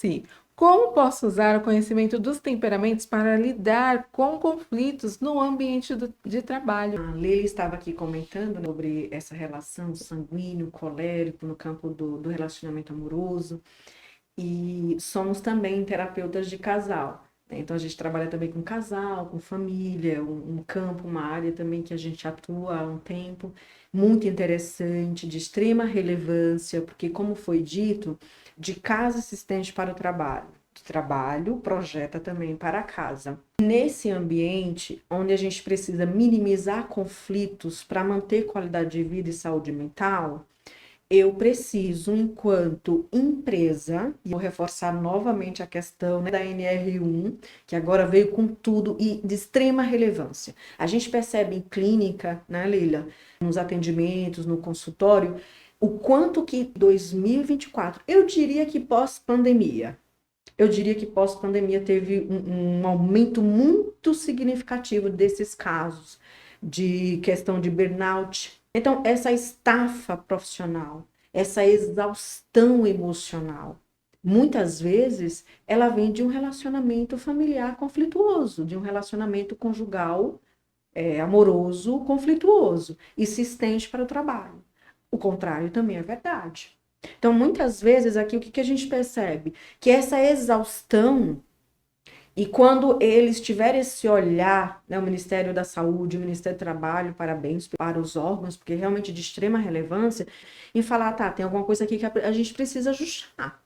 Si. Como posso usar o conhecimento dos temperamentos para lidar com conflitos no ambiente de trabalho? A Leila estava aqui comentando, né, sobre essa relação sanguíneo, colérico no campo do relacionamento amoroso, e somos também terapeutas de casal, né? Então a gente trabalha também com casal, com família, um campo, uma área também que a gente atua há um tempo, muito interessante, de extrema relevância, porque como foi dito, de casa assistente para o trabalho. Do trabalho projeta também para a casa. Nesse ambiente onde a gente precisa minimizar conflitos para manter qualidade de vida e saúde mental, eu preciso, enquanto empresa, e vou reforçar novamente a questão, né, da NR1, que agora veio com tudo e de extrema relevância. A gente percebe em clínica, né, Leila, nos atendimentos, no consultório, o quanto que 2024, eu diria que pós-pandemia, teve um aumento muito significativo desses casos de questão de burnout. Então, essa estafa profissional, essa exaustão emocional, muitas vezes ela vem de um relacionamento familiar conflituoso, de um relacionamento conjugal, amoroso conflituoso, e se estende para o trabalho. O contrário também é verdade. Então, muitas vezes, aqui o que a gente percebe? Que essa exaustão, e quando eles tiverem esse olhar, né, o Ministério da Saúde, o Ministério do Trabalho, parabéns para os órgãos, porque é realmente de extrema relevância, em falar, tá, tem alguma coisa aqui que a gente precisa ajustar.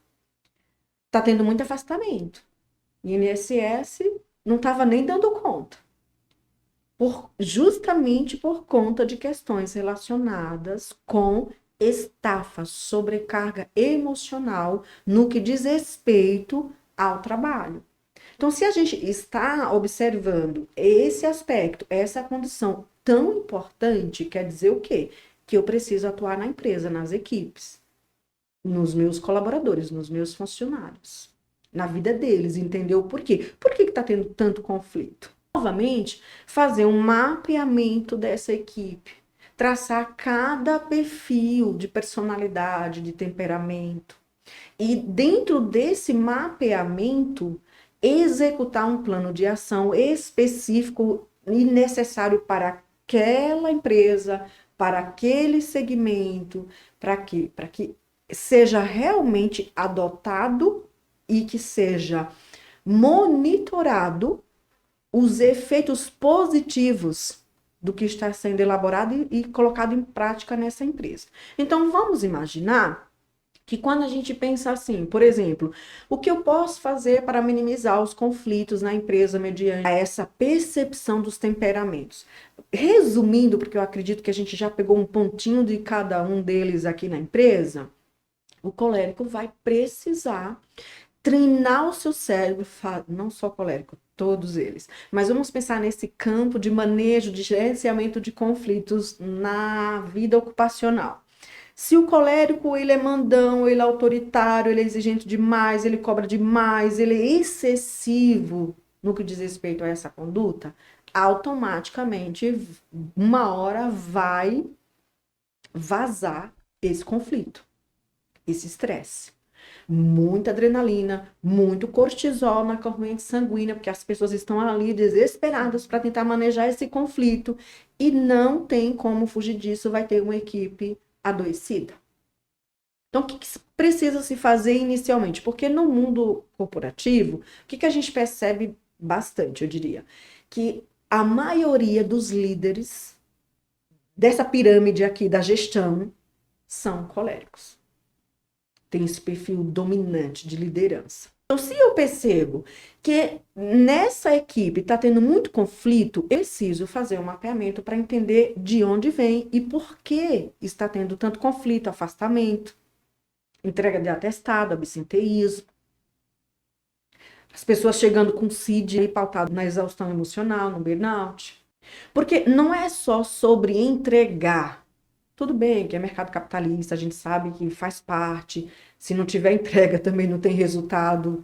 Tá tendo muito afastamento. E o INSS não estava nem dando conta. Justamente por conta de questões relacionadas com estafa, sobrecarga emocional no que diz respeito ao trabalho. Então, se a gente está observando esse aspecto, essa condição tão importante, quer dizer o quê? Que eu preciso atuar na empresa, nas equipes, nos meus colaboradores, nos meus funcionários, na vida deles, entender o porquê. Por que está tendo tanto conflito? Novamente, fazer um mapeamento dessa equipe, traçar cada perfil de personalidade, de temperamento, e dentro desse mapeamento, executar um plano de ação específico e necessário para aquela empresa, para aquele segmento, para quê? Para que seja realmente adotado e que seja monitorado os efeitos positivos do que está sendo elaborado e colocado em prática nessa empresa. Então, vamos imaginar que quando a gente pensa assim, por exemplo, o que eu posso fazer para minimizar os conflitos na empresa mediante essa percepção dos temperamentos? Resumindo, porque eu acredito que a gente já pegou um pontinho de cada um deles aqui na empresa, o colérico vai precisar treinar o seu cérebro, não só colérico, todos eles. Mas vamos pensar nesse campo de manejo, de gerenciamento de conflitos na vida ocupacional. Se o colérico, ele é mandão, ele é autoritário, ele é exigente demais, ele cobra demais, ele é excessivo no que diz respeito a essa conduta, automaticamente, uma hora vai vazar esse conflito, esse estresse. Muita adrenalina, muito cortisol na corrente sanguínea, porque as pessoas estão ali desesperadas para tentar manejar esse conflito e não tem como fugir disso, vai ter uma equipe adoecida. Então, o que precisa se fazer inicialmente? Porque no mundo corporativo, o que a gente percebe bastante, eu diria? Que a maioria dos líderes dessa pirâmide aqui da gestão são coléricos. Tem esse perfil dominante de liderança. Então, se eu percebo que nessa equipe está tendo muito conflito, eu preciso fazer um mapeamento para entender de onde vem e por que está tendo tanto conflito, afastamento, entrega de atestado, absenteísmo, as pessoas chegando com CID pautado na exaustão emocional, no burnout. Porque não é só sobre entregar. Tudo bem que é mercado capitalista, a gente sabe que faz parte. Se não tiver entrega, também não tem resultado,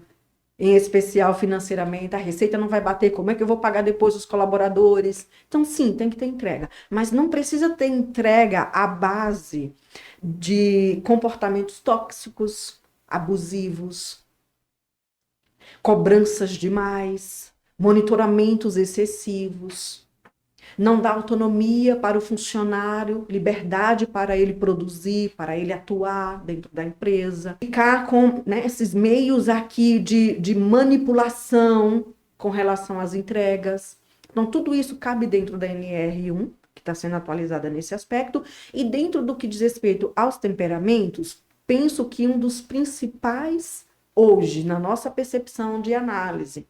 em especial financeiramente. A receita não vai bater, como é que eu vou pagar depois os colaboradores? Então, sim, tem que ter entrega. Mas não precisa ter entrega à base de comportamentos tóxicos, abusivos, cobranças demais, monitoramentos excessivos, não dá autonomia para o funcionário, liberdade para ele produzir, para ele atuar dentro da empresa, ficar com, né, esses meios aqui de manipulação com relação às entregas. Então, tudo isso cabe dentro da NR1, que está sendo atualizada nesse aspecto, e dentro do que diz respeito aos temperamentos, penso que um dos principais hoje, na nossa percepção de análise,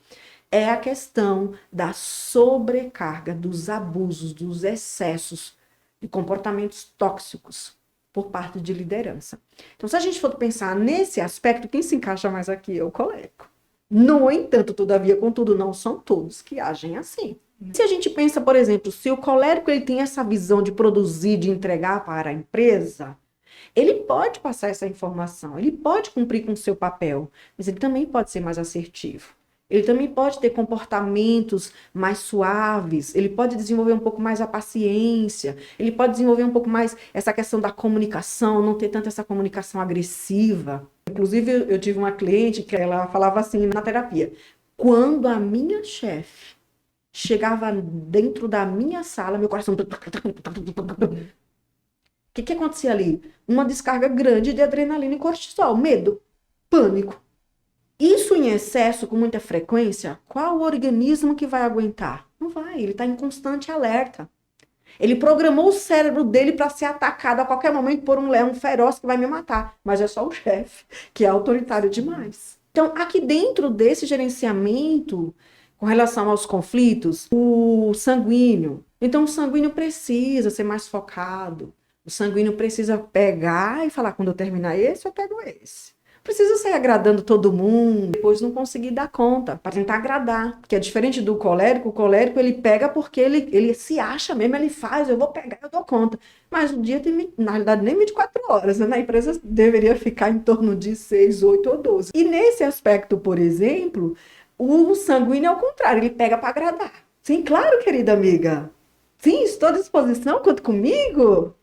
é a questão da sobrecarga, dos abusos, dos excessos de comportamentos tóxicos por parte de liderança. Então, se a gente for pensar nesse aspecto, quem se encaixa mais aqui é o colérico. No entanto, todavia, contudo, não são todos que agem assim. Se a gente pensa, por exemplo, se o colérico ele tem essa visão de produzir, de entregar para a empresa, ele pode passar essa informação, ele pode cumprir com o seu papel, mas ele também pode ser mais assertivo. Ele também pode ter comportamentos mais suaves, ele pode desenvolver um pouco mais a paciência, ele pode desenvolver um pouco mais essa questão da comunicação, não ter tanto essa comunicação agressiva. Inclusive, eu tive uma cliente que ela falava assim na terapia: quando a minha chefe chegava dentro da minha sala, meu coração... O que acontecia ali? Uma descarga grande de adrenalina e cortisol, medo, pânico. Isso em excesso, com muita frequência, qual o organismo que vai aguentar? Não vai, ele está em constante alerta. Ele programou o cérebro dele para ser atacado a qualquer momento por um leão feroz que vai me matar, mas é só o chefe, que é autoritário demais. Então, aqui dentro desse gerenciamento, com relação aos conflitos, o sanguíneo. Então, o sanguíneo precisa ser mais focado. O sanguíneo precisa pegar e falar: quando eu terminar esse, eu pego esse. Precisa sair agradando todo mundo, depois não conseguir dar conta, para tentar agradar. Que é diferente do colérico. O colérico, ele pega porque ele se acha mesmo, ele faz: eu vou pegar, eu dou conta. Mas o dia tem, na realidade, nem 24 horas, né? Na empresa deveria ficar em torno de 6, 8 ou 12. E nesse aspecto, por exemplo, o sanguíneo é o contrário, ele pega para agradar. Sim, claro, querida amiga. Sim, estou à disposição, conta comigo.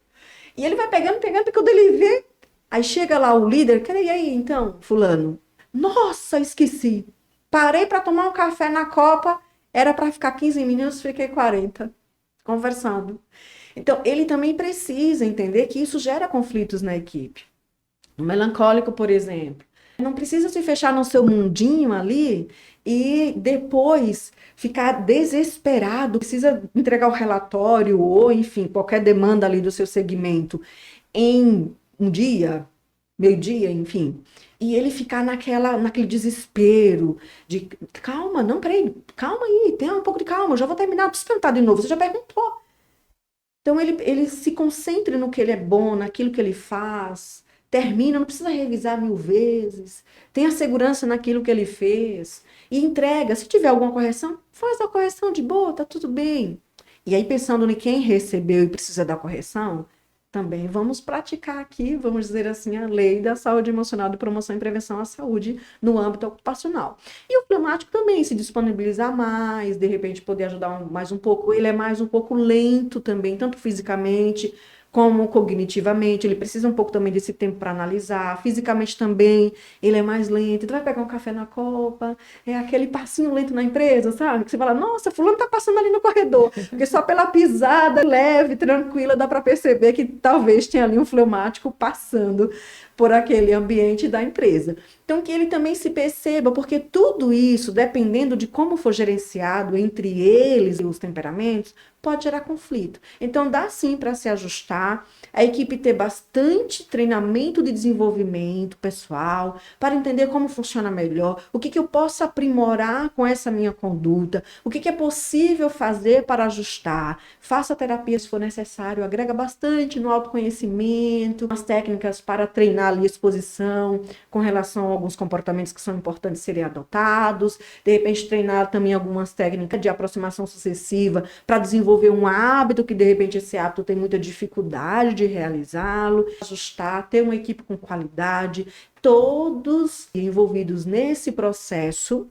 E ele vai pegando, porque quando ele vê, aí chega lá o líder: e aí, então, fulano? Nossa, esqueci. Parei para tomar um café na copa, era para ficar 15 minutos, fiquei 40, conversando. Então, ele também precisa entender que isso gera conflitos na equipe. No melancólico, por exemplo, não precisa se fechar no seu mundinho ali e depois ficar desesperado, precisa entregar o relatório ou, enfim, qualquer demanda ali do seu segmento em um dia, meio-dia, enfim, e ele ficar naquele desespero de: calma, não, peraí, calma aí, tenha um pouco de calma, eu já vou terminar, preciso tentar de novo, você já perguntou. Então, ele se concentre no que ele é bom, naquilo que ele faz, termina, não precisa revisar 1000 vezes, tenha segurança naquilo que ele fez e entrega. Se tiver alguma correção, faz a correção de boa, tá tudo bem. E aí, pensando em quem recebeu e precisa da correção, também vamos praticar aqui, vamos dizer assim, a lei da saúde emocional de promoção e prevenção à saúde no âmbito ocupacional. E o fleumático também se disponibilizar mais, de repente poder ajudar mais um pouco. Ele é mais um pouco lento também, tanto fisicamente como cognitivamente. Ele precisa um pouco também desse tempo para analisar. Fisicamente também, ele é mais lento. Então vai pegar um café na copa, é aquele passinho lento na empresa, sabe? Que você fala: nossa, fulano tá passando ali no corredor. Porque só pela pisada leve, tranquila, dá para perceber que talvez tenha ali um fleumático passando por aquele ambiente da empresa. Então, que ele também se perceba, porque tudo isso, dependendo de como for gerenciado entre eles e os temperamentos, pode gerar conflito. Então, dá sim para se ajustar, a equipe ter bastante treinamento de desenvolvimento pessoal, para entender como funciona melhor, o que eu posso aprimorar com essa minha conduta, o que é possível fazer para ajustar. Faça terapia se for necessário, agrega bastante no autoconhecimento, as técnicas para treinar ali a exposição com relação a alguns comportamentos que são importantes serem adotados, de repente treinar também algumas técnicas de aproximação sucessiva para desenvolver um hábito que de repente esse hábito tem muita dificuldade de realizá-lo, ajustar, ter uma equipe com qualidade, todos envolvidos nesse processo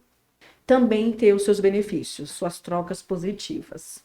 também ter os seus benefícios, suas trocas positivas.